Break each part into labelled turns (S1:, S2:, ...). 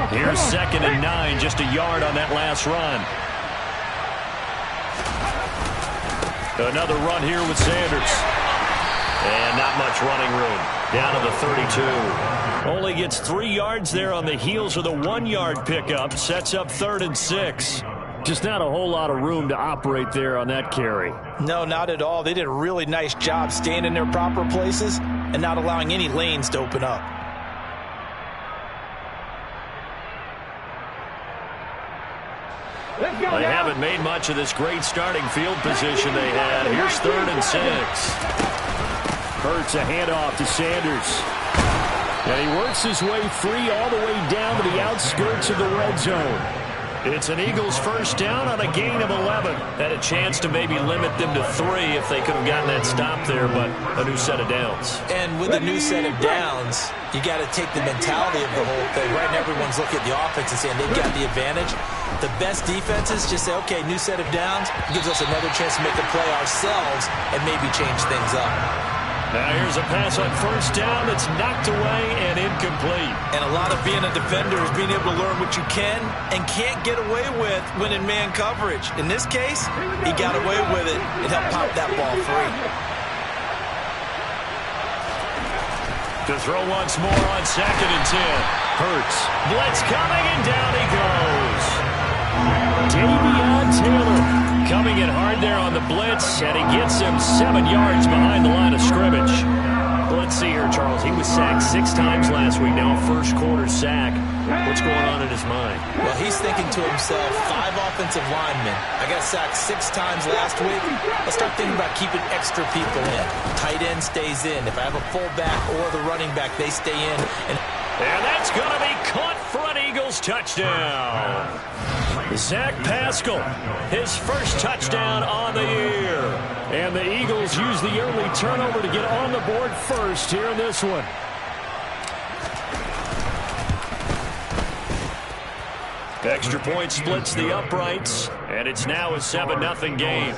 S1: Here's 2nd and 9, just a yard on that last run. Another run here with Sanders. And not much running room. Down to the 32. Only gets 3 yards there on the heels of the 1-yard pickup. Sets up 3rd and 6. Just not a whole lot of room to operate there on that carry.
S2: No, not at all. They did a really nice job staying in their proper places and not allowing any lanes to open up.
S1: They haven't made much of this great starting field position they had. Here's 3rd and 6. Hurts a handoff to Sanders. And he works his way free all the way down to the outskirts of the red zone. It's an Eagles first down on a gain of 11. Had a chance to maybe limit them to 3 if they could have gotten that stop there, but a new set of downs.
S2: And with a new set of downs, you got to take the mentality of the whole thing. Right now, everyone's looking at the offense and saying they've got the advantage. The best defenses just say, okay, new set of downs, gives us another chance to make a play ourselves and maybe change things up.
S1: Now here's a pass on first down that's knocked away and incomplete.
S2: And a lot of being a defender is being able to learn what you can and can't get away with when in man coverage. In this case, he got away with it and helped pop that ball free.
S1: To throw once more on 2nd and 10. Hurts. Blitz coming and down he goes. Davion Taylor coming in hard there on the blitz, and he gets him 7 yards behind the line of scrimmage. Let's see here, Charles. He was sacked 6 times last week. Now a first-quarter sack. What's going on in his mind?
S2: Well, he's thinking to himself, 5 offensive linemen. I got sacked 6 times last week. Let's start thinking about keeping extra people in. Tight end stays in. If I have a fullback or the running back, they stay in.
S1: And that's going to be caught for an Eagles touchdown. Zach Pascal, his first touchdown on the year. And the Eagles use the early turnover to get on the board first here in this one. Extra point splits the uprights, and it's now a 7-0 game.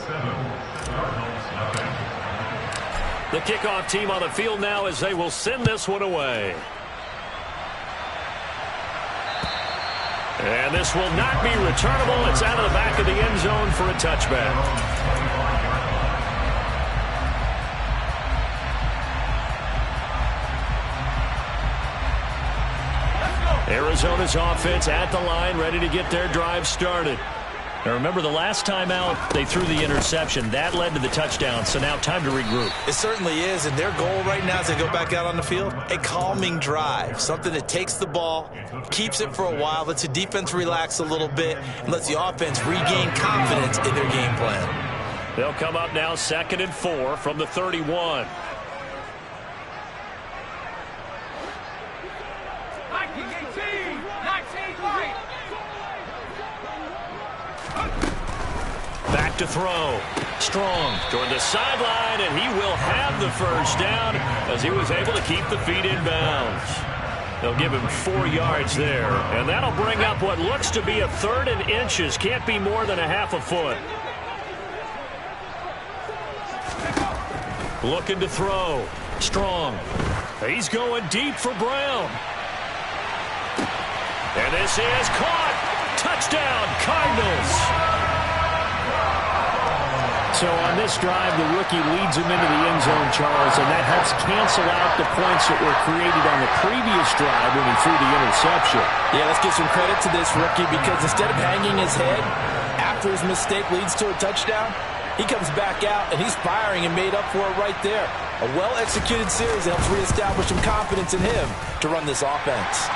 S1: The kickoff team on the field now as they will send this one away. And this will not be returnable. It's out of the back of the end zone for a touchback. Arizona's offense at the line, ready to get their drive started. Now remember, the last time out, they threw the interception. That led to the touchdown, so now time to regroup.
S2: It certainly is, and their goal right now as they go back out on the field, a calming drive, something that takes the ball, keeps it for a while, lets the defense relax a little bit, and lets the offense regain confidence in their game plan.
S1: They'll come up now 2nd and 4 from the 31. Back to throw. Strong toward the sideline, and he will have the first down as he was able to keep the feet in bounds. They'll give him 4 yards there, and that'll bring up what looks to be a 3rd and inches. Can't be more than a half a foot. Looking to throw. Strong. He's going deep for Brown. And this is caught. Touchdown, Cardinals. So on this drive, the rookie leads him into the end zone, Charles, and that helps cancel out the points that were created on the previous drive when he threw the interception.
S2: Yeah, let's give some credit to this rookie because instead of hanging his head after his mistake leads to a touchdown, he comes back out and he's firing and made up for it right there. A well-executed series that helps reestablish some confidence in him to run this offense.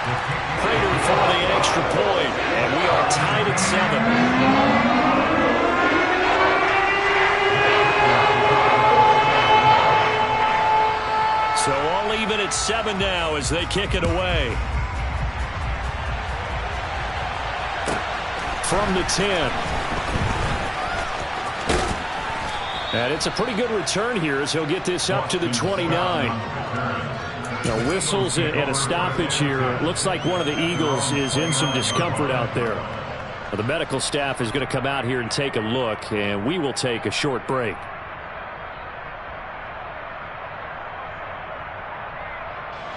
S1: Prater for the extra point, and we are tied at 7. So all even at 7 now as they kick it away. From the 10. And it's a pretty good return here as he'll get this up to the 29. Now whistles and a stoppage here. Looks like one of the Eagles is in some discomfort out there. Well, the medical staff is going to come out here and take a look, and we will take a short break.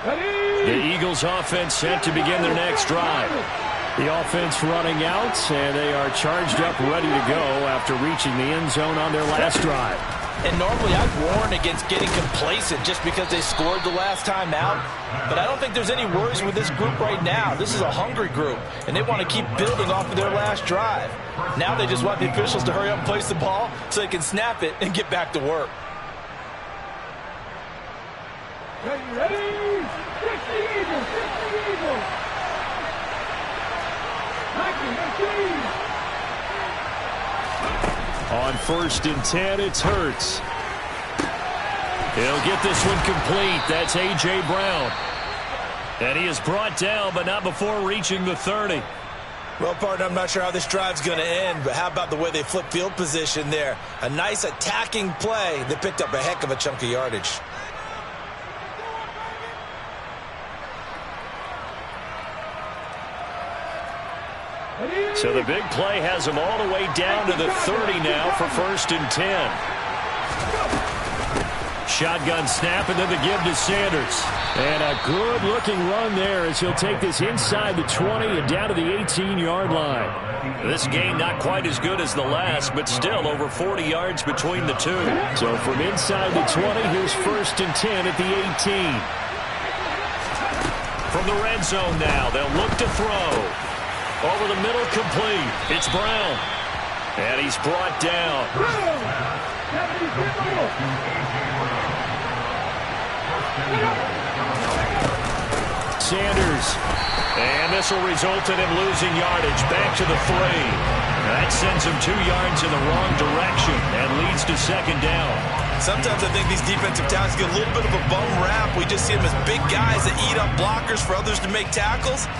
S1: The Eagles offense set to begin their next drive. The offense running out, and they are charged up, ready to go after reaching the end zone on their last drive.
S2: And normally I'd warn against getting complacent just because they scored the last time out. But I don't think there's any worries with this group right now. This is a hungry group, and they want to keep building off of their last drive. Now they just want the officials to hurry up and place the ball so they can snap it and get back to work.
S3: Ready? 60 Eagles! 60 Eagles!
S1: On 1st and 10, it's Hurts. He'll get this one complete. That's A.J. Brown. And he is brought down, but not before reaching the 30.
S2: Well, partner, I'm not sure how this drive's going to end, but how about the way they flip field position there? A nice attacking play. They picked up a heck of a chunk of yardage.
S1: So the big play has them all the way down to the 30 now for 1st and 10. Shotgun snap, and then the give to Sanders. And a good-looking run there as he'll take this inside the 20 and down to the 18-yard line. This game not quite as good as the last, but still over 40 yards between the two. So from inside the 20, here's 1st and 10 at the 18. From the red zone now, they'll look to throw. Over the middle, complete. It's Brown. And he's brought down. Sanders. And this will result in him losing yardage. Back to the 3. That sends him 2 yards in the wrong direction and leads to 2nd down.
S2: Sometimes I think these defensive tackles get a little bit of a bum rap. We just see them as big guys that eat up blockers for others to make tackles.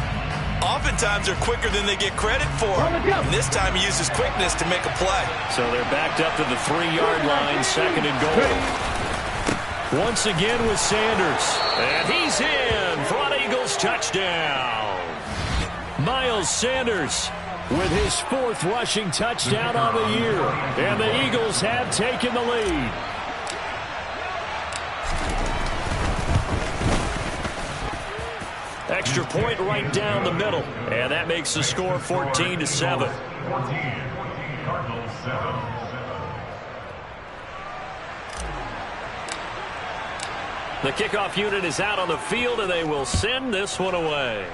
S2: Oftentimes they're quicker than they get credit for. And this time he uses quickness to make a play.
S1: So they're backed up to the 3-yard line, 2nd and goal. Once again with Sanders. And he's in for an Eagles touchdown. Miles Sanders with his 4th rushing touchdown on the year. And the Eagles have taken the lead. Extra point right down the middle. And that makes the score 14-7. The kickoff unit is out on the field, and they will send this one away.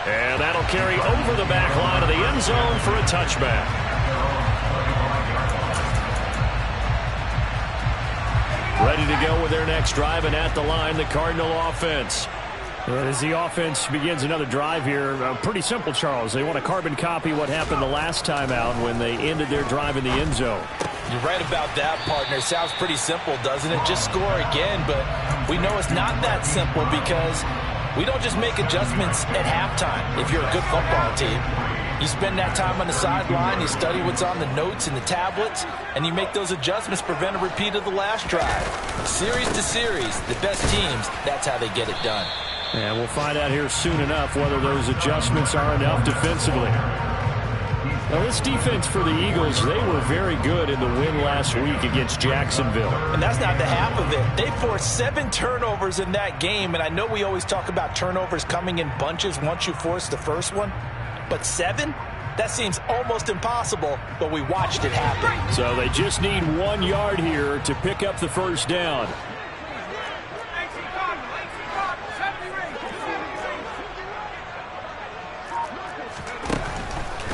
S1: And that'll carry over the back line of the end zone for a touchback. Ready to go with their next drive, and at the line, the Cardinal offense. And as the offense begins another drive here, pretty simple, Charles. They want to carbon copy what happened the last time out when they ended their drive in the end zone.
S2: You're right about that, partner. Sounds pretty simple, doesn't it? Just score again, but we know it's not that simple because we don't just make adjustments at halftime if you're a good football team. You spend that time on the sideline, you study what's on the notes and the tablets, and you make those adjustments to prevent a repeat of the last drive. Series to series, the best teams, that's how they get it done.
S1: And we'll find out here soon enough whether those adjustments are enough defensively. Now, this defense for the Eagles, they were very good in the win last week against Jacksonville.
S2: And that's not the half of it. They forced 7 turnovers in that game, and I know we always talk about turnovers coming in bunches once you force the first one. But 7? That seems almost impossible, but we watched it happen.
S1: So they just need 1 yard here to pick up the first down.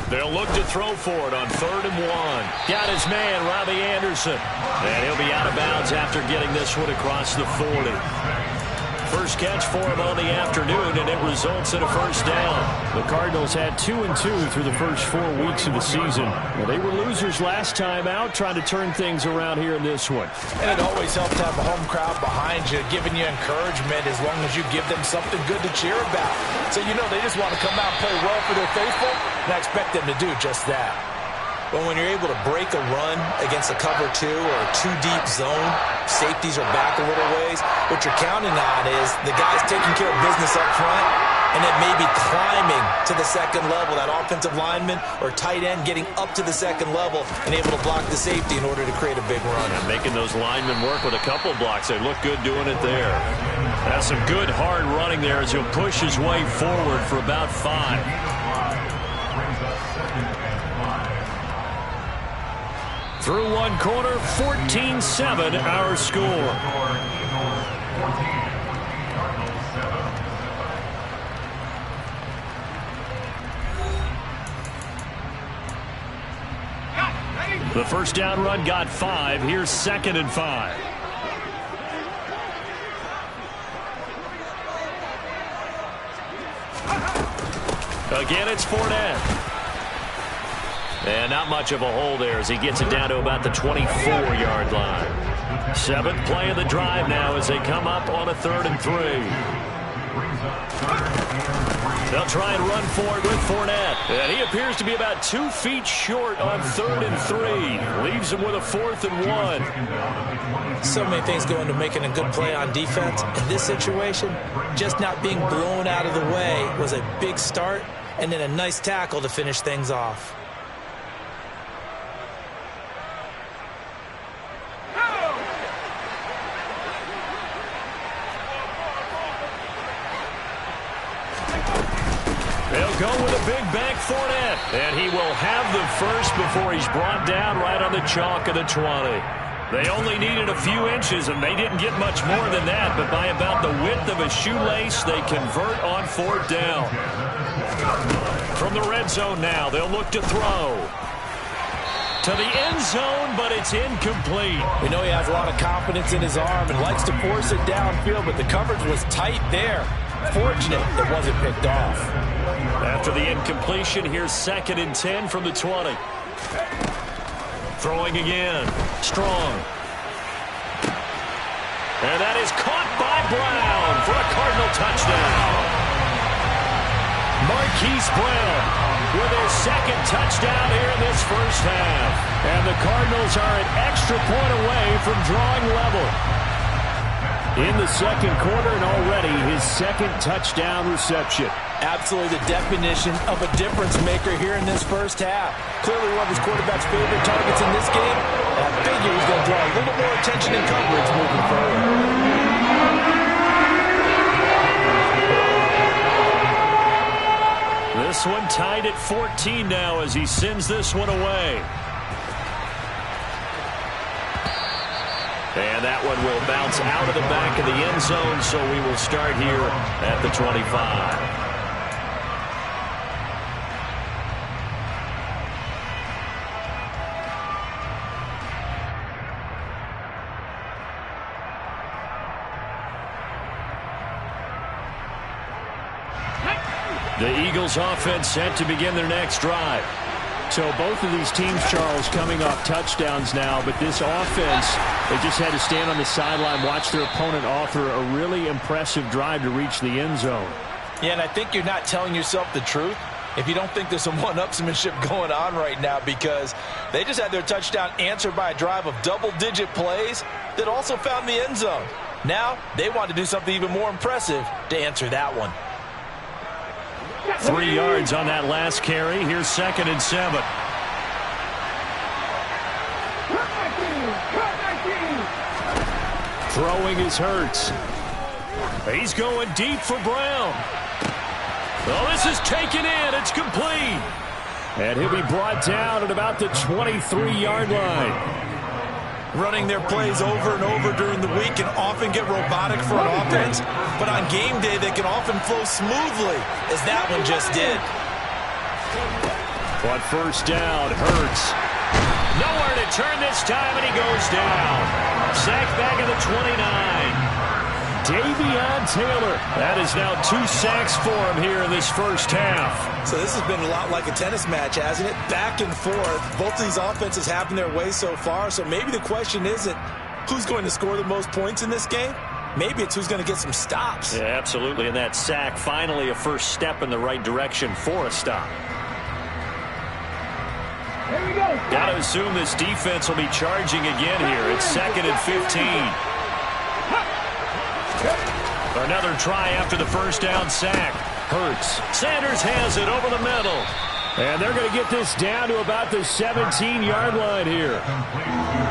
S1: They'll look to throw for it on 3rd and 1. Got his man, Robbie Anderson. And he'll be out of bounds after getting this one across the 40. First catch for him on the afternoon, and it results in a first down. The Cardinals had 2-2 through the first 4 weeks of the season. Well, they were losers last time out, trying to turn things around here in this one.
S2: And it always helps to have a home crowd behind you, giving you encouragement as long as you give them something good to cheer about. So you know they just want to come out and play well for their faithful, and I expect them to do just that. But when you're able to break a run against a cover 2 or a 2-deep zone, safeties are back a little ways. What you're counting on is the guys taking care of business up front and it may be climbing to the second level. That offensive lineman or tight end getting up to the second level and able to block the safety in order to create a big run.
S1: And making those linemen work with a couple blocks. They look good doing it there. That's some good hard running there as he'll push his way forward for about 5. Through one quarter, 14-7 our score. The first down run got 5. Here's 2nd and 5. Again, it's Fournette. And not much of a hole there as he gets it down to about the 24-yard line. 7th play of the drive now as they come up on a 3rd and 3. They'll try and run for it with Fournette. And he appears to be about 2 feet short on 3rd and 3. Leaves him with a 4th and 1.
S2: So many things go into making a good play on defense. In this situation, just not being blown out of the way was a big start, and then a nice tackle to finish things off.
S1: They'll go with a big back Fournette. And he will have the first before he's brought down right on the chalk of the 20. They only needed a few inches, and they didn't get much more than that. But by about the width of a shoelace, they convert on 4th down. From the red zone now, they'll look to throw. To the end zone, but it's incomplete.
S2: We know he has a lot of confidence in his arm and likes to force it downfield, but the coverage was tight there. Fortunate it wasn't picked off.
S1: After the incompletion, here's 2nd and 10 from the 20. Throwing again. Strong. And that is caught by Brown for a Cardinal touchdown. Marquise Brown with his 2nd touchdown here in this first half. And the Cardinals are an extra point away from drawing level. In the 2nd quarter, and already his 2nd touchdown reception.
S2: Absolutely the definition of a difference maker here in this first half. Clearly one of his quarterback's favorite targets in this game. And I figure he's going to draw a little more attention and coverage moving forward.
S1: This one tied at 14 now as he sends this one away. And that one will bounce out of the back of the end zone, so we will start here at the 25. The Eagles offense set to begin their next drive.
S4: So both of these teams, Charles, coming off touchdowns now, but this offense, they just had to stand on the sideline, watch their opponent author a really impressive drive to reach the end zone.
S2: Yeah, and I think you're not telling yourself the truth if you don't think there's some one-upsmanship going on right now, because they just had their touchdown answered by a drive of double-digit plays that also found the end zone. Now they want to do something even more impressive to answer that one.
S1: 3 yards on that last carry. Here's 2nd and 7. Throwing is Hurts. He's going deep for Brown. Oh, this is taken in. It's complete. And he'll be brought down at about the 23-yard line.
S2: Running their plays over and over during the week can often get robotic for an offense, but on game day they can often flow smoothly, as that one just did.
S1: On 1st down, Hurts. Nowhere to turn this time, and he goes down. Sacked back at the 29. Davion Taylor. That is now 2 sacks for him here in this first half.
S2: So this has been a lot like a tennis match, hasn't it? Back and forth. Both of these offenses having their way so far, so maybe the question isn't who's going to score the most points in this game. Maybe it's who's going to get some stops.
S1: Yeah, absolutely. And that sack, finally a first step in the right direction for a stop.
S3: Here we go.
S1: Got to assume this defense will be charging again here. It's 2nd and 15. Another try after the first down sack. Hurts. Sanders has it over the middle.
S4: And they're going to get this down to about the 17-yard line here.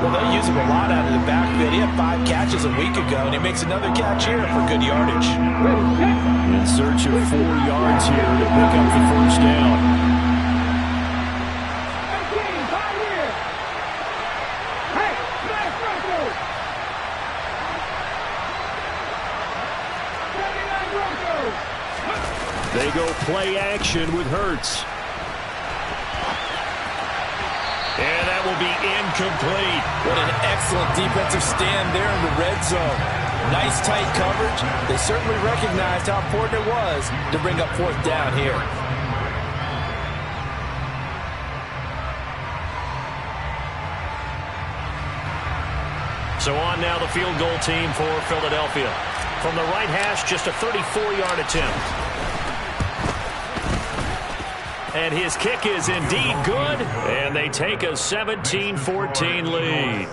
S2: Well, they use him a lot out of the backfield. He had 5 catches a week ago, and he makes another catch here for good yardage.
S4: In search of 4 yards here to pick up the first down. They go play action with Hurts.
S1: And that will be incomplete.
S2: What an excellent defensive stand there in the red zone. Nice tight coverage. They certainly recognized how important it was to bring up 4th down here.
S1: So on now the field goal team for Philadelphia. From the right hash, just a 34-yard attempt. And his kick is indeed good, and they take a 17-14 lead.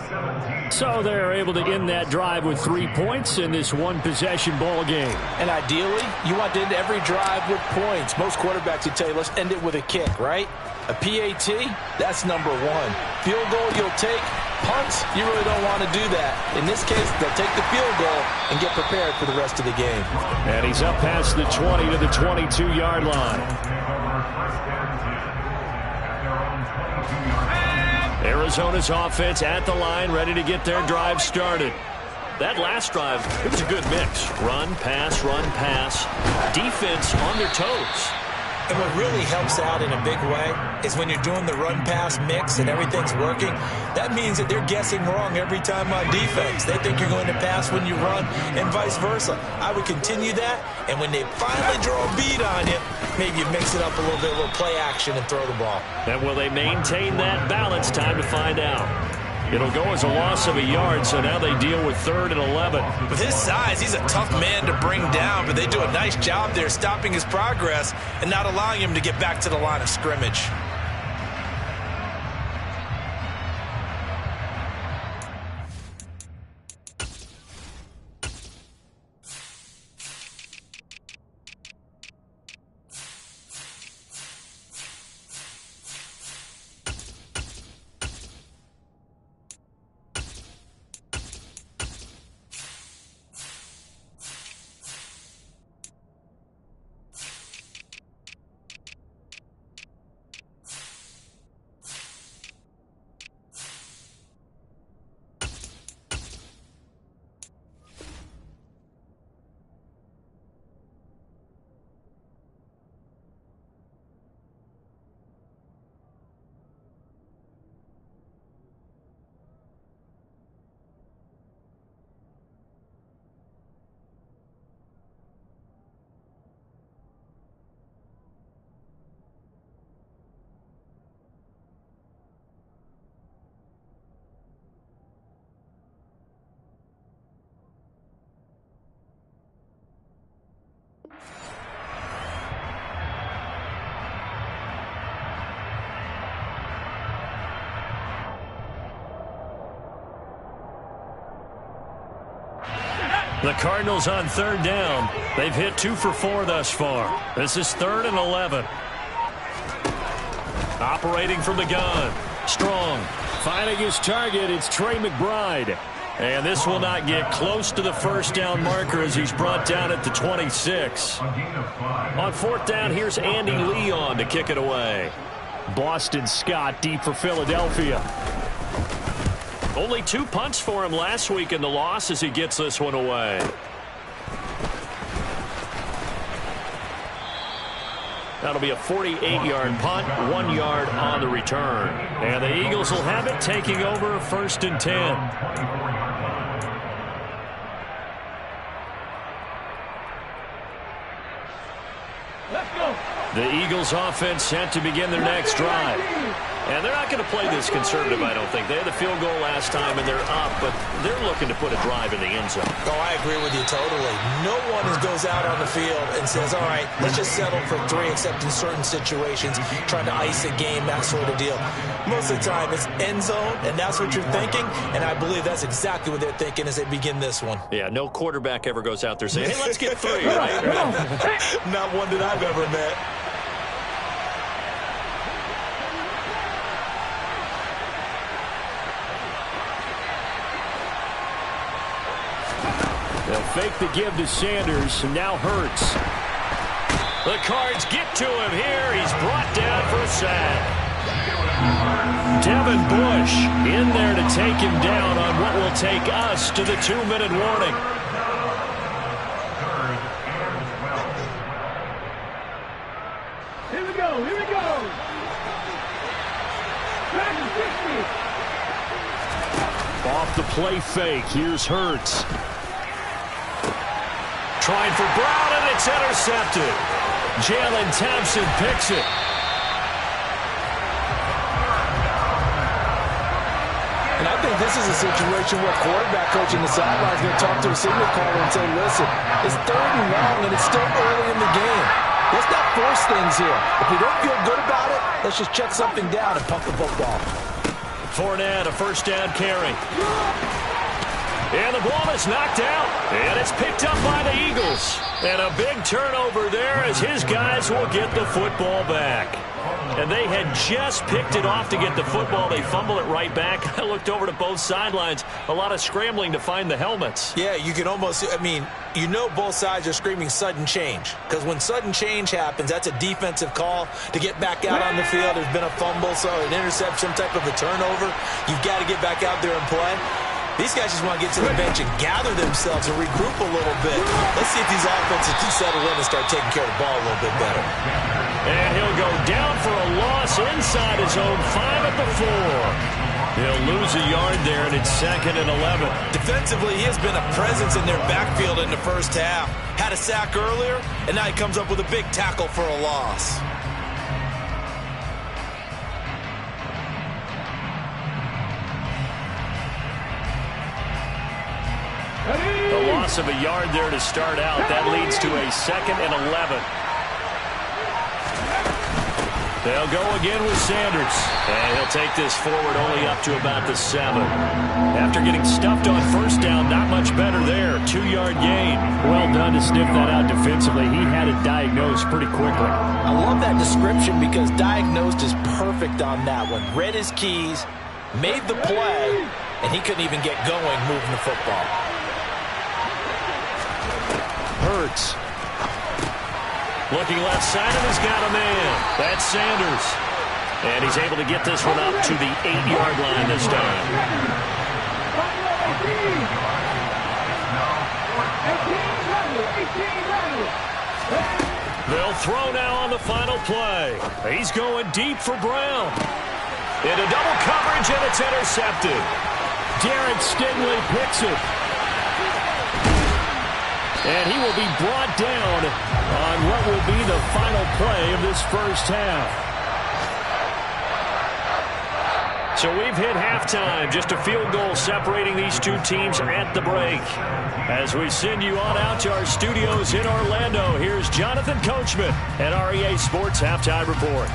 S4: So they're able to end that drive with 3 points in this one-possession ball game.
S2: And ideally, you want to end every drive with points. Most quarterbacks would tell you, let's end it with a kick, right? A PAT, that's number 1. Field goal you'll take. Punts, you really don't want to do that. In this case, they'll take the field goal and get prepared for the rest of the game.
S4: And he's up past the 20 to the 22-yard line.
S1: Arizona's offense at the line, ready to get their drive started. That last drive, it was a good mix. Run, pass, defense on their toes.
S5: And what really helps out in a big way is when you're doing the run-pass mix and everything's working, that means that they're guessing wrong every time on defense. They think you're going to pass when you run and vice versa. I would continue that, and when they finally draw a bead on you, maybe you mix it up a little bit, a little play action and throw the ball.
S1: And will they maintain that balance? Time to find out. It'll go as a loss of a yard, so now they deal with 3rd and 11.
S5: With his size, he's a tough man to bring down, but they do a nice job there stopping his progress and not allowing him to get back to the line of scrimmage.
S1: The Cardinals on 3rd down. They've hit 2 for 4 thus far. This is 3rd and 11. Operating from the gun. Strong.
S4: Finding his target, it's Trey McBride.
S1: And this will not get close to the first down marker as he's brought down at the 26. On 4th down, here's Andy Leon to kick it away.
S4: Boston Scott deep for Philadelphia.
S1: Only 2 punts for him last week in the loss as he gets this one away. That'll be a 48-yard punt, 1 yard on the return. And the Eagles will have it, taking over 1st and 10.
S3: Let's go.
S1: The Eagles offense set to begin their next drive. And they're not going to play this conservative, I don't think. They had the field goal last time, and they're up, but they're looking to put a drive in the end zone.
S5: Oh, I agree with you totally. No one goes out on the field and says, all right, let's just settle for 3, except in certain situations, trying to ice a game, that sort of deal. Most of the time, it's end zone, and that's what you're thinking, and I believe that's exactly what they're thinking as they begin this one.
S1: Yeah, no quarterback ever goes out there saying, hey, let's get 3, right?
S5: Not one that I've ever met.
S4: They'll fake the give to Sanders, and now Hurts.
S1: The Cards get to him here. He's brought down for a sack. Devin Bush in there to take him down on what will take us to the 2-minute warning.
S3: Here we go, here we go. Back to 60.
S4: Off the play fake, here's Hurts.
S1: Trying for Brown, and it's intercepted. Jalen Thompson picks it.
S2: And I think this is a situation where quarterback coach in the sideline is going to talk to a signal caller and say, listen, it's 3rd and long, and it's still early in the game. Let's not force things here. If we don't feel good about it, let's just check something down and punt the football.
S1: Fournette, a first down carry. And the ball is knocked out, and it's picked up by the Eagles. And a big turnover there as his guys will get the football back. And they had just picked it off to get the football. They fumble it right back. I looked over to both sidelines. A lot of scrambling to find the helmets.
S5: Yeah, you can almost, I mean, you know both sides are screaming sudden change. Because when sudden change happens, that's a defensive call to get back out on the field. There's been a fumble, so an interception, some type of a turnover. You've got to get back out there and play. These guys just want to get to the bench and gather themselves and regroup a little bit. Let's see if these offenses can settle in and start taking care of the ball a little bit better.
S1: And he'll go down for a loss inside his own 5 at the 4. He'll lose a yard there, and it's 2nd and 11.
S5: Defensively, he has been a presence in their backfield in the first half. Had a sack earlier, and now he comes up with a big tackle for a loss.
S1: The loss of a yard there to start out. That leads to a 2nd and 11. They'll go again with Sanders. And he'll take this forward only up to about the 7. After getting stuffed on first down, not much better there. 2-yard gain.
S4: Well done to sniff that out defensively. He had it diagnosed pretty quickly.
S2: I love that description because diagnosed is perfect on that one. Read his keys, made the play, and he couldn't even get going moving the football.
S4: Hurts.
S1: Looking left side, and he's got a man. That's Sanders. And he's able to get this one up to the 8-yard line this time. They'll throw now on the final play. He's going deep for Brown. Into double coverage, and it's intercepted.
S4: Derek Stingley picks it. And he will be brought down on what will be the final play of this first half.
S1: So we've hit halftime. Just a field goal separating these two teams at the break. As we send you on out to our studios in Orlando, here's Jonathan Coachman at REA Sports Halftime Report.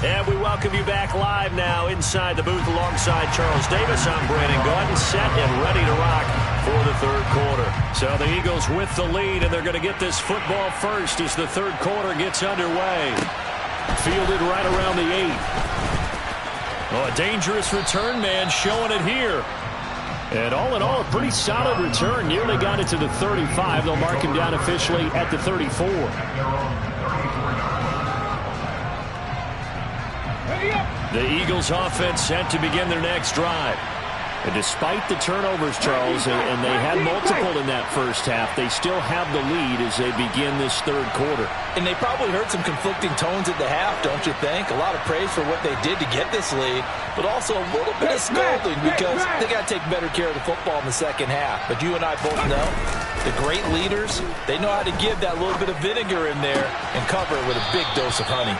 S1: And we welcome you back live now inside the booth alongside Charles Davis. I'm Brandon Gaudin, set and ready to rock for the third quarter. So the Eagles with the lead, and they're going to get this football first as the third quarter gets underway. Fielded right around the 8. Oh, a dangerous return man showing it here. And all in all, a pretty solid return. Nearly got it to the 35. They'll mark him down officially at the 34. The Eagles offense set to begin their next drive.
S4: And despite the turnovers, Charles, and they had multiple in that first half, they still have the lead as they begin this third quarter.
S2: And they probably heard some conflicting tones at the half, don't you think? A lot of praise for what they did to get this lead, but also a little bit of scolding because they got to take better care of the football in the second half. But you and I both know the great leaders, they know how to give that little bit of vinegar in there and cover it with a big dose of honey.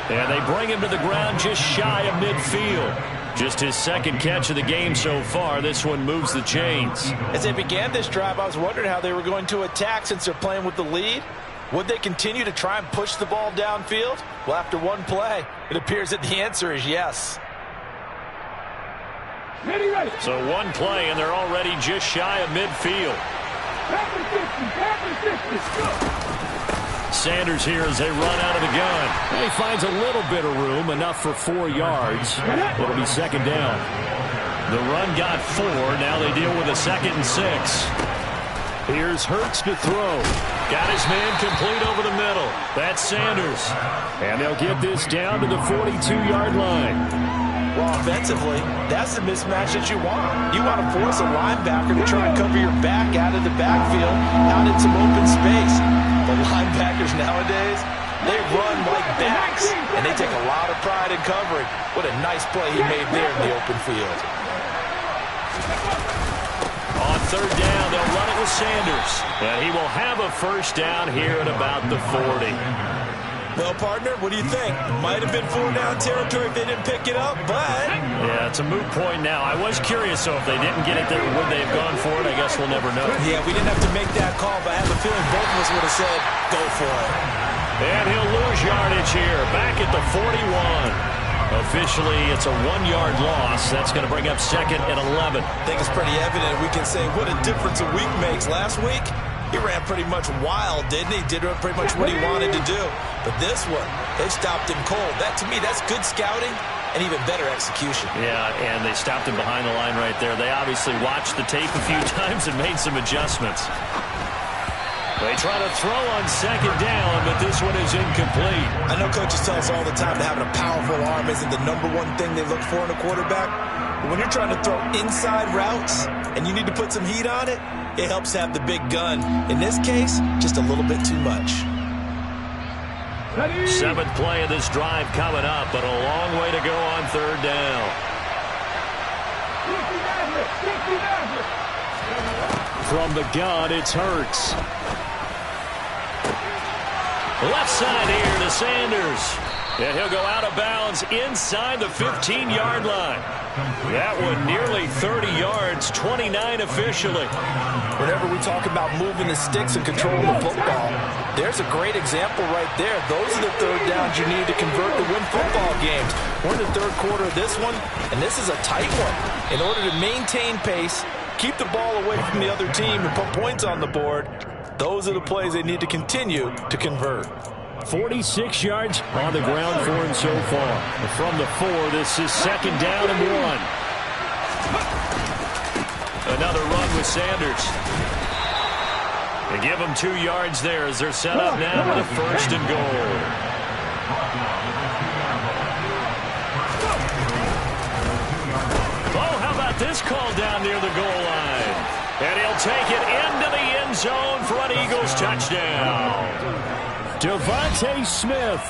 S4: And they bring him to the ground just shy of midfield. Just his second catch of the game so far. This one moves the chains.
S2: As they began this drive, I was wondering how they were going to attack since they're playing with the lead. Would they continue to try and push the ball downfield? Well, after one play, it appears that the answer is yes.
S4: So one play, and they're already just shy of midfield. Sanders here as they run out of the gun. And he finds a little bit of room, enough for 4 yards. It'll be second down. The run got 4. Now they deal with a 2nd and 6. Here's Hurts to throw. Got his man complete over the middle. That's Sanders. And they'll get this down to the 42-yard line.
S2: Well, offensively, that's the mismatch that you want. You want to force a linebacker to try and cover your back out of the backfield, out in some open space. But linebackers nowadays, they run like backs, and they take a lot of pride in covering. What a nice play he made there in the open field.
S4: On third down, they'll run it with Sanders. And he will have a first down here at about the 40.
S2: Well, partner, what do you think? Might have been 4-down territory if they didn't pick it up, but...
S4: Yeah, it's a moot point now. I was curious, so if they didn't get it there, would they have gone for it? I guess we'll never know.
S2: Yeah, we didn't have to make that call, but I have a feeling both of us would have said, go for it.
S4: And he'll lose yardage here, back at the 41. Officially, it's a 1-yard loss. That's going to bring up 2nd and 11.
S2: I think it's pretty evident. We can say what a difference a week makes. Last week, he ran pretty much wild, didn't he? Did pretty much what he wanted to do. But this one, they stopped him cold. That, to me, that's good scouting and even better execution.
S4: Yeah, and they stopped him behind the line right there. They obviously watched the tape a few times and made some adjustments. They try to throw on 2nd down, but this one is incomplete.
S2: I know coaches tell us all the time that having a powerful arm isn't the #1 thing they look for in a quarterback. But when you're trying to throw inside routes and you need to put some heat on it, it helps have the big gun. In this case, just a little bit too much.
S4: 7th play of this drive coming up, but a long way to go on third down. From the gun, it's Hurts. Left side here to Sanders. And he'll go out of bounds inside the 15-yard line. That one nearly 30 yards, 29 officially.
S2: Whenever we talk about moving the sticks and controlling the football, there's a great example right there. Those are the third downs you need to convert to win football games. We're in the third quarter of this one, and this is a tight one. In order to maintain pace, keep the ball away from the other team, and put points on the board, those are the plays they need to continue to convert.
S4: 46 yards on the ground for him so far. From the 4, this is 2nd down and 1. Another run with Sanders. They give him 2 yards there as they're set up now with a 1st and goal. Oh, how about this call down near the goal line? And he'll take it into the end zone for an Eagles touchdown. Devontae Smith,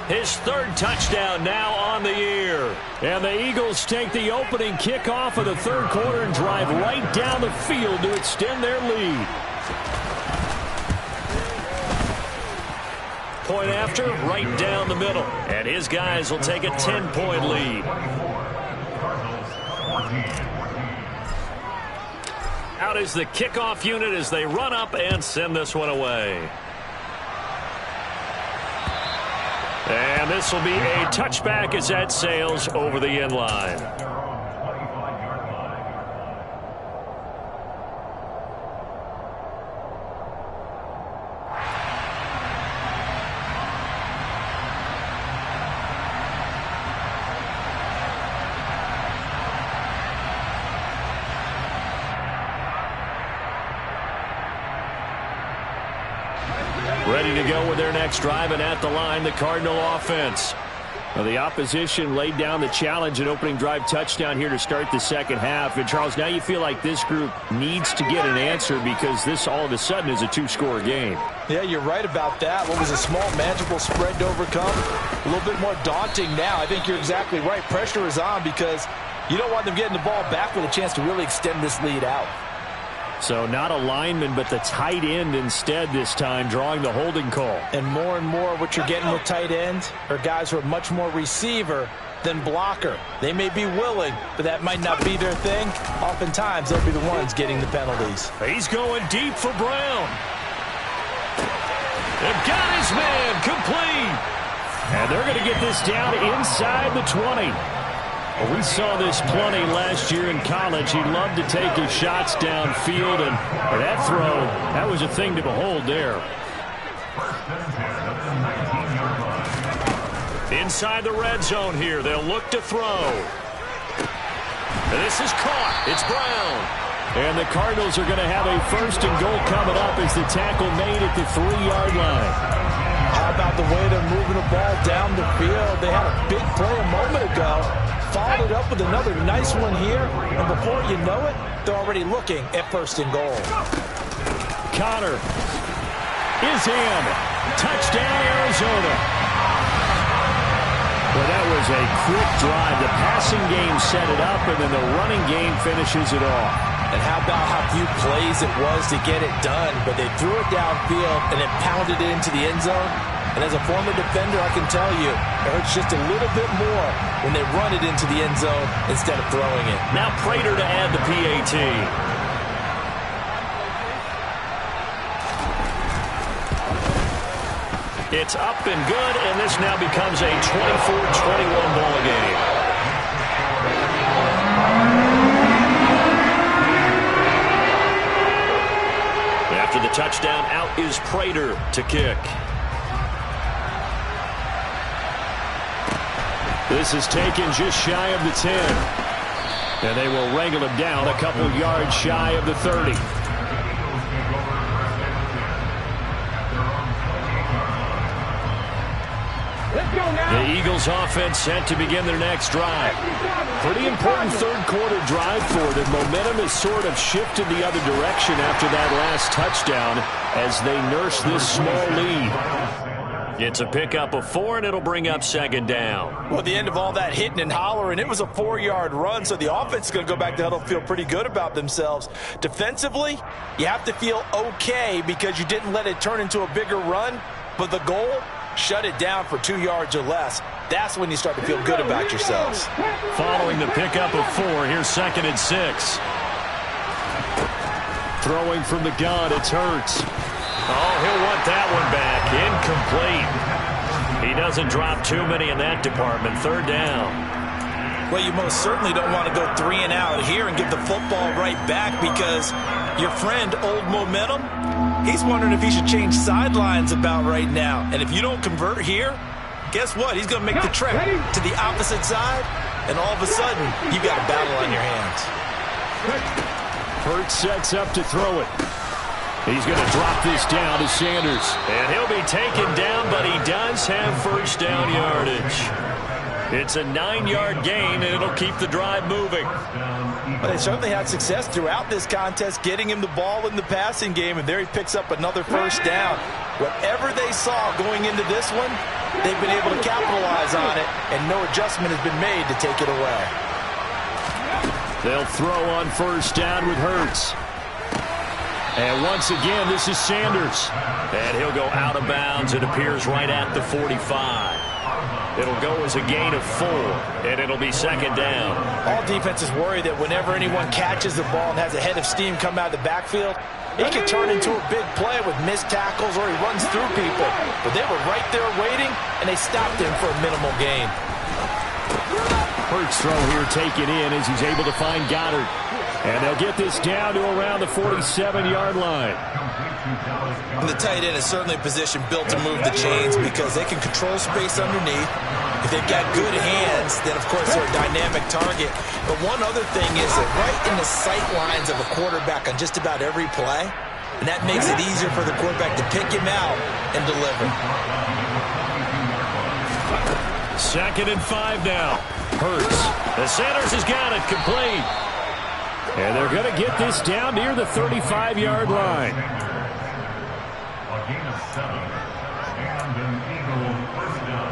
S4: his 3rd touchdown now on the year. And the Eagles take the opening kickoff of the third quarter and drive right down the field to extend their lead. Point after, right down the middle. And his guys will take a 10-point lead. Out is the kickoff unit as they run up and send this one away. And this will be a touchback as that sails over the end line. Ready to go with their next drive, and at the line, the Cardinal offense. Well, the opposition laid down the challenge, an opening drive touchdown here to start the second half. And, Charles, now you feel like this group needs to get an answer because this all of a sudden is a two-score game.
S2: Yeah, you're right about that. What was a small, manageable spread to overcome, a little bit more daunting now. I think you're exactly right. Pressure is on because you don't want them getting the ball back with a chance to really extend this lead out.
S4: So not a lineman, but the tight end instead this time, drawing the holding call.
S2: And more what you're getting with tight ends are guys who are much more receiver than blocker. They may be willing, but that might not be their thing. Oftentimes, they'll be the ones getting the penalties.
S1: He's going deep for Brown. They've got his man complete.
S4: And they're going to get this down inside the 20. Well, we saw this plenty last year in college. He loved to take his shots downfield, and that throw, that was a thing to behold there.
S1: Inside the red zone here, they'll look to throw. This is caught. It's Brown.
S4: And the Cardinals are going to have a first and goal coming up as the tackle made at the 3-yard line.
S2: How about the way they're moving the ball down the field? They had a big play a moment ago. Followed it up with another nice one here. And before you know it, they're already looking at first and goal.
S4: Connor is in. Touchdown, Arizona. Well, that was a quick drive. The passing game set it up, and then the running game finishes it off.
S2: And how about how few plays it was to get it done, but they threw it downfield and then pounded it into the end zone. And as a former defender, I can tell you, it hurts just a little bit more when they run it into the end zone instead of throwing it.
S1: Now Prater to add the PAT. It's up and good, and this now becomes a 24-21 ball game. After the touchdown, out is Prater to kick.
S4: This is taken just shy of the 10. And they will wrangle him down a couple yards shy of the 30. The Eagles offense set to begin their next drive. Pretty important third quarter drive for them. Momentum has sort of shifted the other direction after that last touchdown as they nurse this small lead.
S1: It's a pickup of 4, and it'll bring up second down.
S2: Well, at the end of all that hitting and hollering, it was a 4-yard run, so the offense is going to go back to huddle, feel pretty good about themselves. Defensively, you have to feel okay because you didn't let it turn into a bigger run, but the goal, shut it down for 2 yards or less. That's when you start to feel good about yourselves.
S1: Following the pickup of 4, here's 2nd and 6.
S4: Throwing from the gun, it's Hurts.
S1: Oh, he'll want that one back. Incomplete. He doesn't drop too many in that department. 3rd down.
S2: Well, you most certainly don't want to go 3 and out here and give the football right back because your friend, Old Momentum, he's wondering if he should change sidelines about right now. And if you don't convert here, guess what? He's going to make the trip to the opposite side, and all of a sudden, you've got a battle on your hands.
S4: Hurts sets up to throw it. He's going to drop this down to Sanders.
S1: And he'll be taken down, but he does have first down yardage. It's a 9-yard gain, and it'll keep the drive moving.
S2: But they certainly had success throughout this contest, getting him the ball in the passing game, and there he picks up another first down. Whatever they saw going into this one, they've been able to capitalize on it, and no adjustment has been made to take it away.
S4: They'll throw on first down with Hurts. And once again, this is Sanders.
S1: And he'll go out of bounds. It appears right at the 45. It'll go as a gain of 4, and it'll be 2nd down.
S2: All defenses worry that whenever anyone catches the ball and has a head of steam come out of the backfield, it can turn into a big play with missed tackles or he runs through people. But they were right there waiting, and they stopped him for a minimal gain.
S4: Hurts throw here taken in as he's able to find Goddard. And they'll get this down to around the 47-yard line.
S2: And the tight end is certainly a position built to move the chains because they can control space underneath. If they've got good hands, then, of course, they're a dynamic target. But one other thing is that right in the sight lines of a quarterback on just about every play, and that makes it easier for the quarterback to pick him out and deliver.
S1: 2nd and 5 now. Hurts. The Sanders has got it complete.
S4: And they're going to get this down near the 35-yard line.
S6: A gain of 7 and an Eagle first down.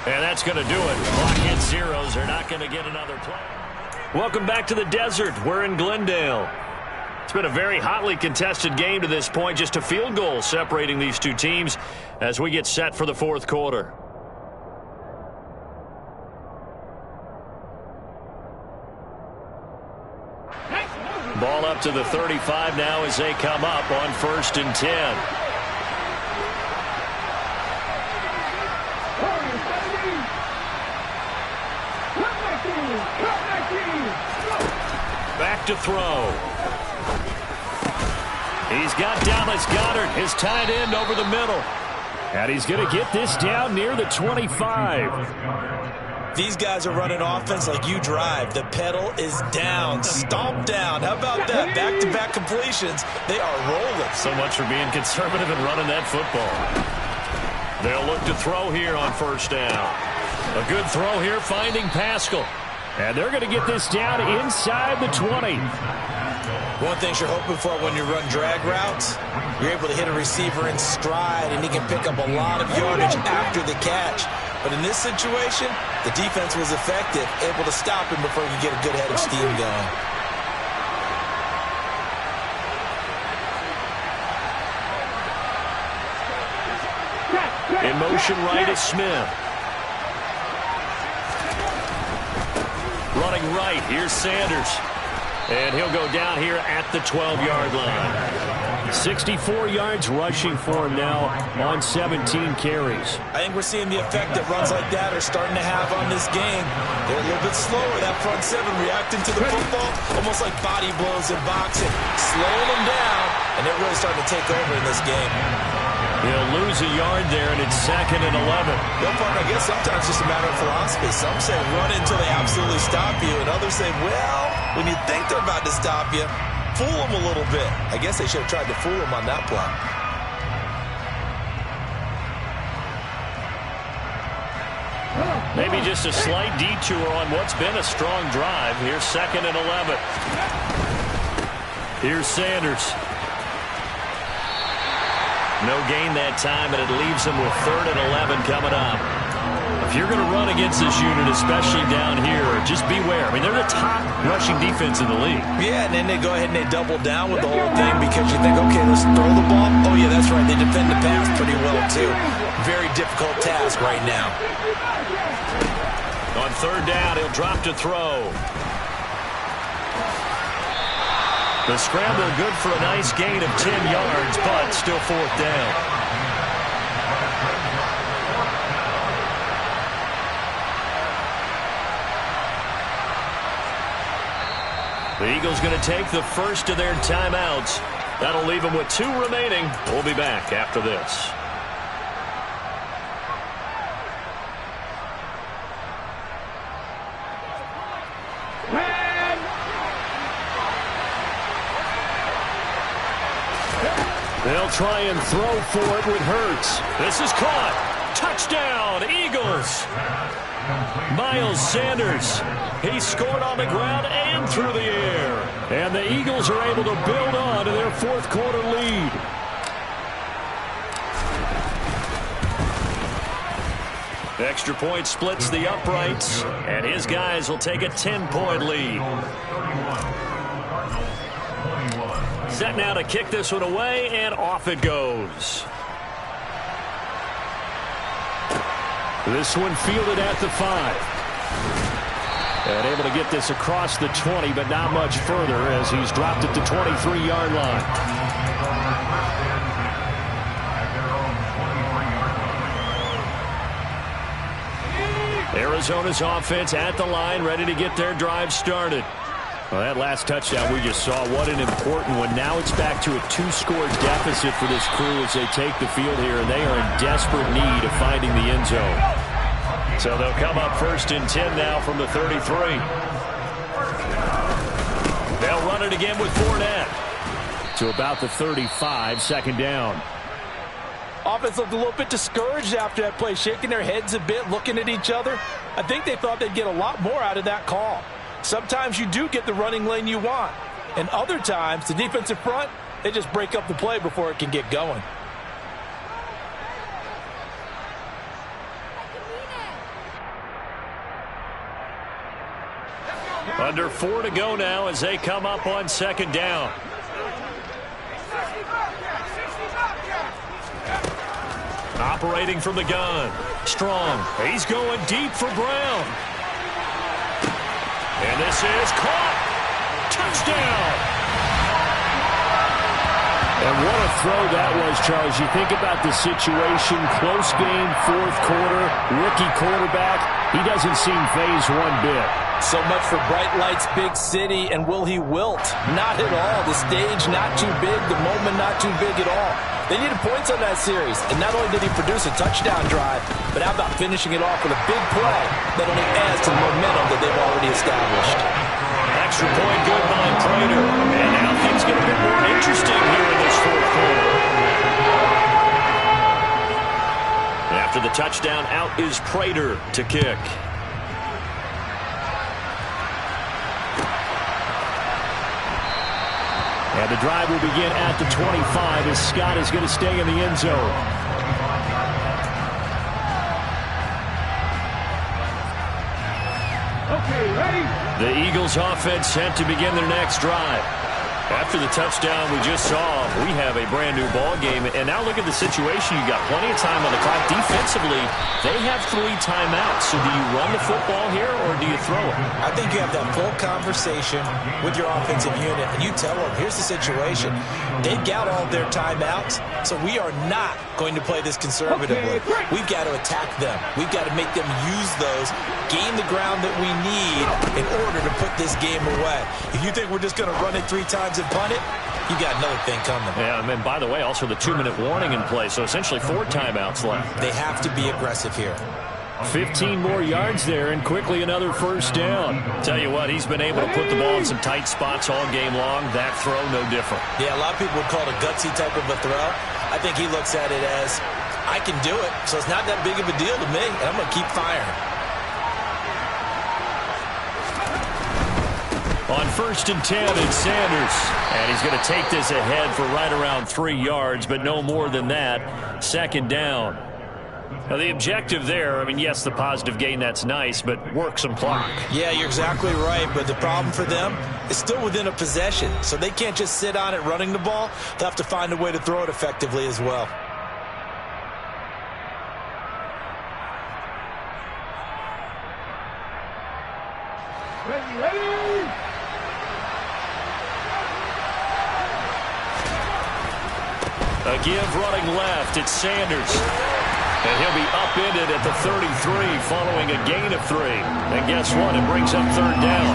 S1: And that's going to do it. Clock hits zeros. They're not going to get another play. Welcome back to the desert. We're in Glendale. It's been a very hotly contested game to this point. Just a field goal separating these two teams as we get set for the fourth quarter. Ball up to the 35 now as they come up on 1st and 10. Back to throw. He's got Dallas Goedert, his tight end, over the middle.
S4: And he's going to get this down near the 25.
S5: These guys are running offense like you drive. The pedal is down, stomp down. How about that? Back-to-back completions. They are rolling.
S1: So much for being conservative and running that football. They'll look to throw here on 1st down. A good throw here, finding Pascal.
S4: And they're going to get this down inside the 20.
S5: One thing you're hoping for when you run drag routes, you're able to hit a receiver in stride, and he can pick up a lot of yardage after the catch. But in this situation, the defense was effective, able to stop him before he could get a good head of steam going.
S1: In motion right is Smith. Running right, here's Sanders. And he'll go down here at the 12-yard line.
S4: 64 yards rushing for him now on 17 carries.
S5: I think we're seeing the effect that runs like that are starting to have on this game. They're a little bit slower, that front seven, reacting to the football, almost like body blows in boxing, slowing them down, and they're really starting to take over in this game.
S1: He'll lose a yard there, and it's 2nd and 11.
S5: No part, I guess sometimes it's just a matter of philosophy. Some say run until they absolutely stop you, and others say, well, when you think they're about to stop you, fool them a little bit. I guess they should have tried to fool them on that play.
S1: Maybe just a slight detour on what's been a strong drive. Here's 2nd and 11. Here's Sanders. No gain that time, and it leaves them with 3rd and 11 coming up. If you're going to run against this unit, especially down here, just beware. I mean, they're the top rushing defense in the league.
S5: Yeah, and then they go ahead and they double down with the whole thing because you think, okay, let's throw the ball. Oh, yeah, that's right. They defend the pass pretty well, too. Very difficult task right now.
S1: On 3rd down, he'll drop to throw. The scramble good for a nice gain of 10 yards, but still 4th down. The Eagles going to take the first of their timeouts. That'll leave them with 2 remaining. We'll be back after this. They'll try and throw for it with Hurts. This is caught. Touchdown, Eagles. Miles Sanders. He scored on the ground and through the air. And the Eagles are able to build on to their 4th quarter lead. The extra point splits the uprights, and his guys will take a 10-point lead. Set now to kick this one away, and off it goes. This one fielded at the 5. And able to get this across the 20, but not much further as he's dropped at the 23-yard line. Arizona's offense at the line, ready to get their drive started. Well, that last touchdown we just saw, what an important one. Now it's back to a 2-score deficit for this crew as they take the field here, and they are in desperate need of finding the end zone. So they'll come up 1st and 10 now from the 33. They'll run it again with Fournette.
S4: to about the 35, second down.
S2: Offense looked a little bit discouraged after that play, shaking their heads a bit, looking at each other. I think they thought they'd get a lot more out of that call. Sometimes you do get the running lane you want, and other times the defensive front, they just break up the play before it can get going.
S4: Under 4 to go now as they come up on second down. Operating from the gun. Strong. He's going deep for Brown. And this is caught. Touchdown. And what a throw that was, Charles. You think about the situation. Close game, fourth quarter. Rookie quarterback. He doesn't seem fazed one bit.
S2: So much for bright lights, big city, and will he wilt? Not at all. The stage not too big, the moment not too big at all. They needed points on that series, and not only did he produce a touchdown drive, but how about finishing it off with a big play that only adds to the momentum that they've already established.
S4: Extra point good by Prater. And now things get a bit more interesting here in this fourth quarter. After the touchdown, out is Prater to kick. And the drive will begin at the 25 as Scott is going to stay in the end zone.
S3: Okay, ready?
S4: The Eagles offense set to begin their next drive. After the touchdown we just saw, we have a brand new ball game. And now look at the situation. You got plenty of time on the clock. Defensively, they have 3 timeouts. So do you run the football here or do you throw it?
S5: I think you have that full conversation with your offensive unit, and you tell them, here's the situation. They've got all their timeouts, so we are not going to play this conservatively. We've got to attack them. We've got to make them use those, gain the ground that we need in order to put this game away. If you think we're just going to run it 3 times and punt it, you got another thing coming.
S4: Yeah, and by the way, also the 2-minute warning in play, so essentially 4 timeouts left.
S5: They have to be aggressive here.
S4: 15 more yards there and quickly another first down. Tell you what, he's been able to put the ball in some tight spots all game long. That throw, no different.
S5: Yeah, a lot of people would call it a gutsy type of a throw. I think he looks at it as, I can do it, so it's not that big of a deal to me, and I'm going to keep firing.
S4: On 1st and 10, it's Sanders. And he's going to take this ahead for right around 3 yards, but no more than that. Second down. Now, the objective there, I mean, yes, the positive gain, that's nice, but work some clock.
S5: Yeah, you're exactly right, but the problem for them is still within a possession, so they can't just sit on it running the ball. They'll have to find a way to throw it effectively as well.
S3: Ready?
S4: A give running left, it's Sanders. And he'll be upended at the 33 following a gain of 3. And guess what? It brings up 3rd down.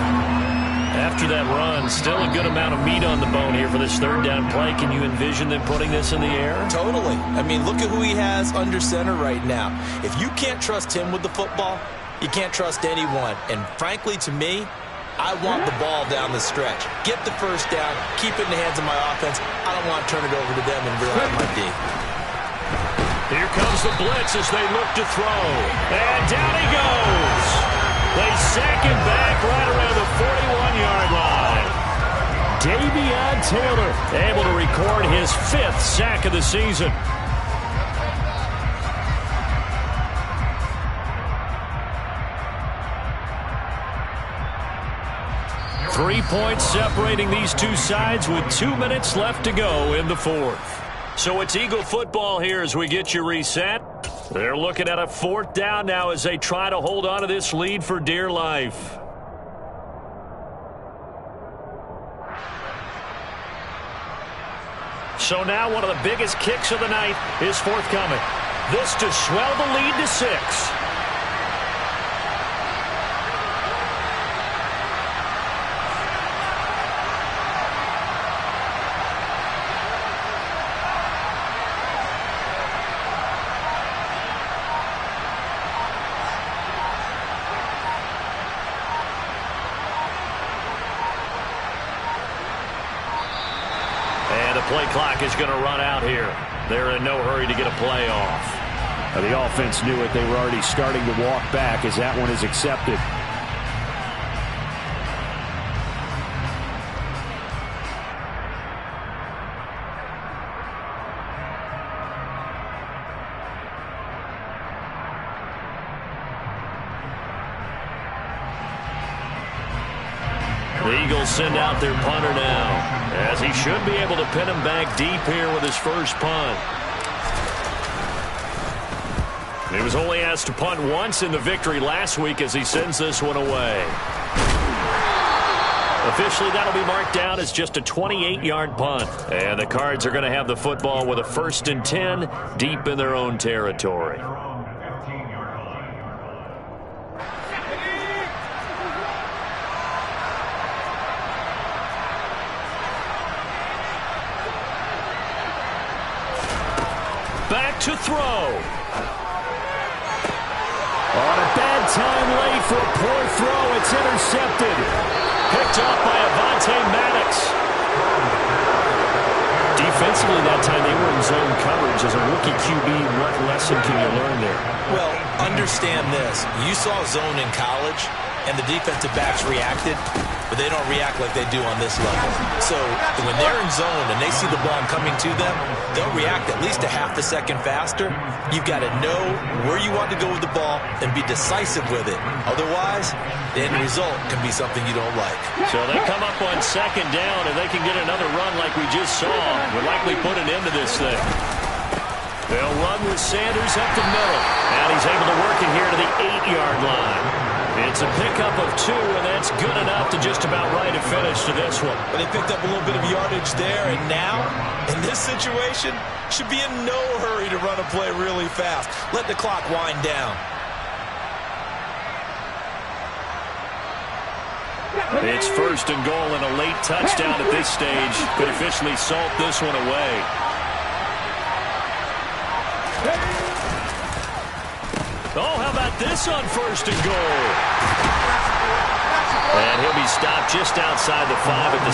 S4: After that run, still a good amount of meat on the bone here for this 3rd down play. Can you envision them putting this in the air?
S5: Totally. I mean, look at who he has under center right now. If you can't trust him with the football, you can't trust anyone. And frankly, to me, I want the ball down the stretch. Get the first down, keep it in the hands of my offense. I don't want to turn it over to them and rely on my D.
S4: Here comes the blitz as they look to throw. And down he goes. They sack him back right around the 41-yard line. Davion Taylor able to record his 5th sack of the season. Three points separating these two sides with 2 minutes left to go in the 4th. So it's Eagle football here as we get you reset. They're looking at a 4th down now as they try to hold on to this lead for dear life. So now one of the biggest kicks of the night is forthcoming. This to swell the lead to 6.
S1: play clock is going to run out here. They're in no hurry to get a play off.
S4: The offense knew it. They were already starting to walk back as that one is accepted.
S1: The Eagles send out their punter now, as he should be able to pin him back deep here with his first punt. He was only asked to punt once in the victory last week as he sends this one away. Officially, that'll be marked down as just a 28-yard punt. And the Cards are going to have the football with a 1st and 10 deep in their own territory. Back to throw.
S4: On a bad time late for a poor throw. It's intercepted.
S1: Picked up by Avonte Maddox. Defensively that time they were in zone coverage. As a rookie QB, what lesson can you learn there?
S5: Well, understand this. You saw zone in college, and the defensive backs reacted, but they don't react like they do on this level. So when they're in zone and they see the ball coming to them, they'll react at least a half a second faster. You've got to know where you want to go with the ball and be decisive with it. Otherwise, the end result can be something you don't like.
S1: So they come up on 2nd down, and they can get another run like we just saw. Would likely put an end to this thing. They'll run with Sanders up the middle. And he's able to work it here to the 8-yard line. It's a pickup of 2, and that's good enough to just about right a finish to this one.
S5: But they picked up a little bit of yardage there, and now, in this situation, should be in no hurry to run a play really fast. Let the clock wind down.
S1: It's 1st and goal and a late touchdown at this stage. Could officially salt this one away. Oh, how about this on 1st and goal? And he'll be stopped just outside the 5 at the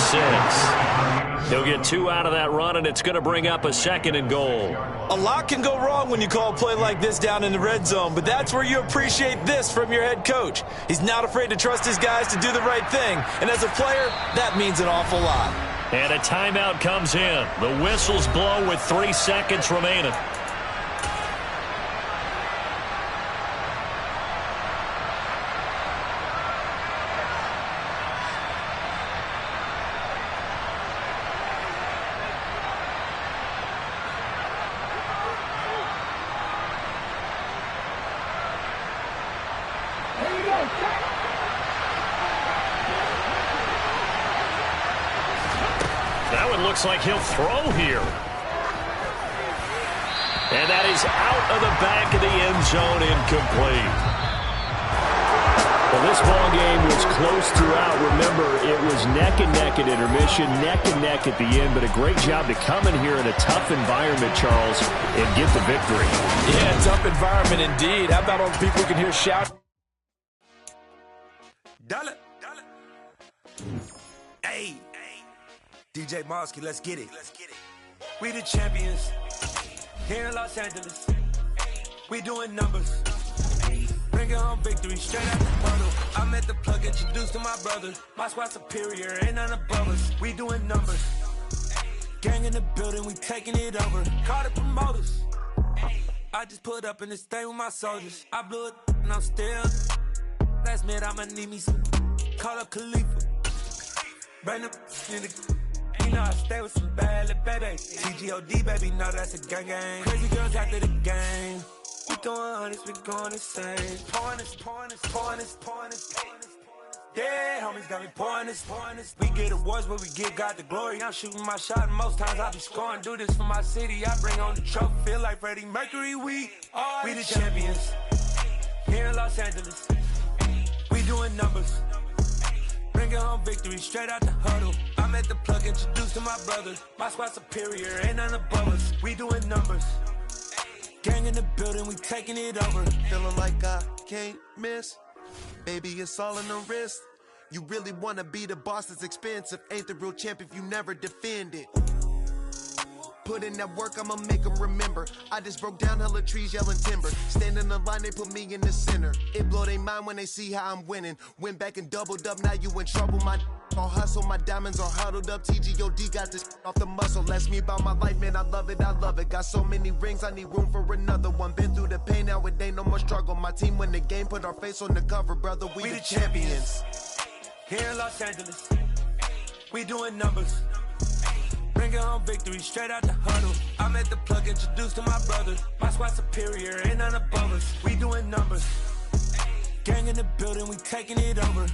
S1: 6. He'll get 2 out of that run, and it's going to bring up a 2nd and goal.
S5: A lot can go wrong when you call a play like this down in the red zone, but that's where you appreciate this from your head coach. He's not afraid to trust his guys to do the right thing, and as a player, that means an awful lot.
S1: And a timeout comes in. The whistles blow with 3 seconds remaining. That one looks like he'll throw here. And that is out of the back of the end zone, incomplete.
S4: Well, this ball game was close throughout. Remember, it was neck and neck at intermission, neck and neck at the end, but a great job to come in here in a tough environment, Charles, and get the victory.
S2: Yeah, tough environment indeed. How about all the people who can hear shout?
S7: Dollar. Hey. DJ Mosky, let's get it. We the champions here in Los Angeles. We doing numbers. Bringing home victory straight out the bundle. I'm at the plug, introduced to my brother. My squad superior, ain't none above us. We doing numbers. Gang in the building, we taking it over. Call the promoters. I just put up in this thing with my soldiers. I blew it and I'm still. Last minute I'ma need me some. Call up Khalifa. Bring them in the. You know I stay with some bad little baby. TGOD, baby, know that's a gang gang. Crazy girls after the game. We throwing hundreds, we going insane. Pouring this. Yeah, homies got me pouring this. We get awards, but we give God the glory. I'm shooting my shot, and most times I be scoring. Do this for my city, I bring on the trophy. Feel like Freddie Mercury, we the champions. Here in Los Angeles, we doing numbers. Bringing home victory straight out the huddle. I'm at the plug, introduced to my brother. My squad superior, ain't none above us. We doing numbers. Gang in the building, we taking it over.
S8: Feeling like I can't miss. Baby, it's all in the wrist. You really wanna be the boss, it's expensive. Ain't the real champ if you never defend it. put in that work, I'ma make them remember. I just broke down hella trees, yelling timber. Stand in the line, they put me in the center. It blow their mind when they see how I'm winning. Went back and doubled up, now you in trouble. My all hustle, my diamonds are huddled up. TGOD got this off the muscle. Ask me about my life, man, I love it, I love it. Got so many rings, I need room for another one. Been through the pain, now it ain't no more struggle. My team win the game, put our face on the cover, brother, we the champions.
S7: Here in Los Angeles, we doing numbers. Bringing home victory straight out the huddle. I'm at the plug, introduced to my brothers. My squad superior, ain't none above us. We doing numbers. Gang in the building, we taking it over.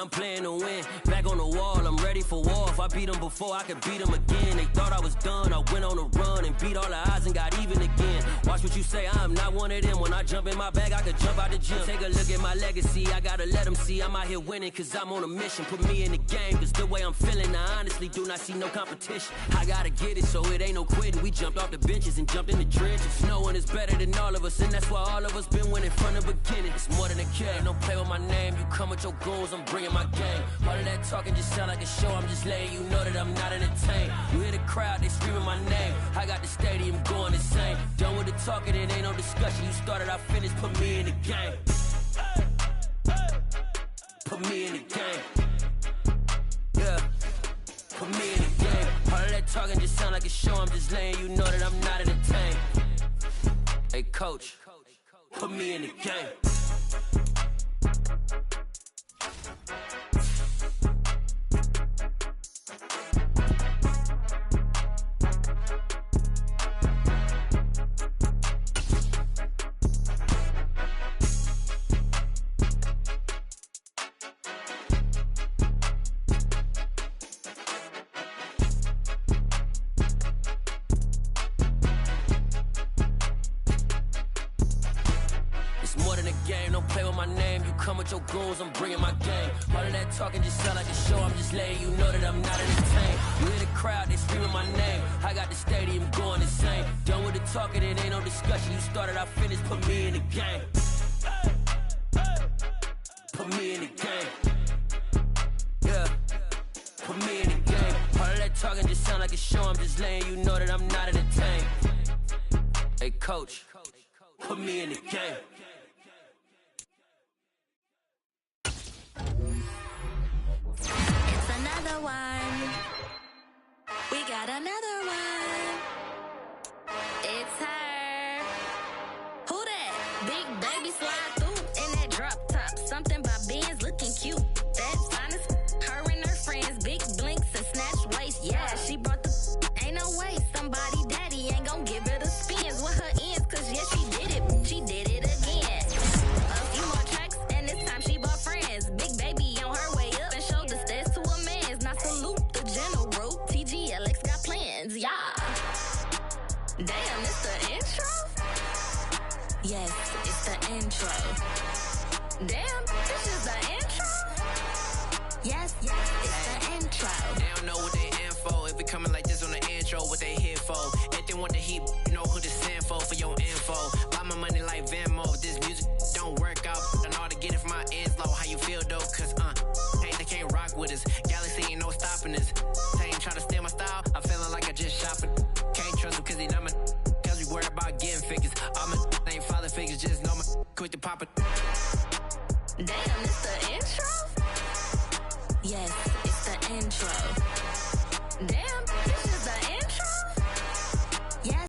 S9: I'm playing to win. Back on the wall, I'm ready for war. If I beat them before, I could beat them again. They thought I was done. I went on a run and beat all the odds and got even again. Watch what you say, I'm not one of them. When I jump in my bag, I could jump out the gym. Take a look at my legacy, I gotta let them see I'm out here winning, cause I'm on a mission. Put me in the game, cause the way I'm feeling, I honestly do not see no competition. I gotta get it, so it ain't no quitting. We jumped off the benches and jumped in the trenches. No one is better than all of us, and that's why all of us been winning from the beginning. It's more than a game, don't play with my name. You come with your goons, I'm bringing my game. All of that talking just sound like a show. I'm just letting you know that I'm not entertained. You hear the crowd, they screaming my name. I got the stadium going insane. Done with the talking, it ain't no discussion. You started, I finished, put me in the game. Put me in the game. Yeah, put me in the game. All of that talking just sound like a show. I'm just letting you know that I'm not entertained. Hey coach, put me in the game. Your goons, I'm bringing my game. All of that talking just sound like a show. I'm just letting you know that I'm not entertained. You hear the crowd, they screaming my name. I got the stadium going insane. Done with the talking, it ain't no discussion. You started, I finished, put me in the game. Put me in the game. Yeah, put me in the game. All of that talking just sound like a show. I'm just letting you know that I'm not entertained. Hey coach, put me in the game.
S10: Another one. We got another one. It's her. Who that? Big baby slide through in that drop top. Something by Benz looking cute. That's honest. Her and her friends, big blinks and snatch waist. Yeah, she brought the. Ain't no way somebody daddy ain't gon' give her the spins with her ends. Cause yeah, she did it. She did it again. A few more tracks and this time she bought friends. Big baby on her way up and showed the stairs to a man's. Now salute the general. TGLX got plans, yeah. Damn, it's the intro? Yes, it's the intro. Damn, this is the intro? Yes, it's the intro.
S11: They don't know what they in for. If we coming like this on the intro, what they here for? If they want the heat, you know who to send for your info. Buy my money like Venmo. If this music don't work out, I know how to get it from my ends low. How you feel though? cause he not my cause we worry about getting figures. All my ain't father figures, just know my quick to pop it.
S10: Damn, it's the intro? Yes, it's the intro.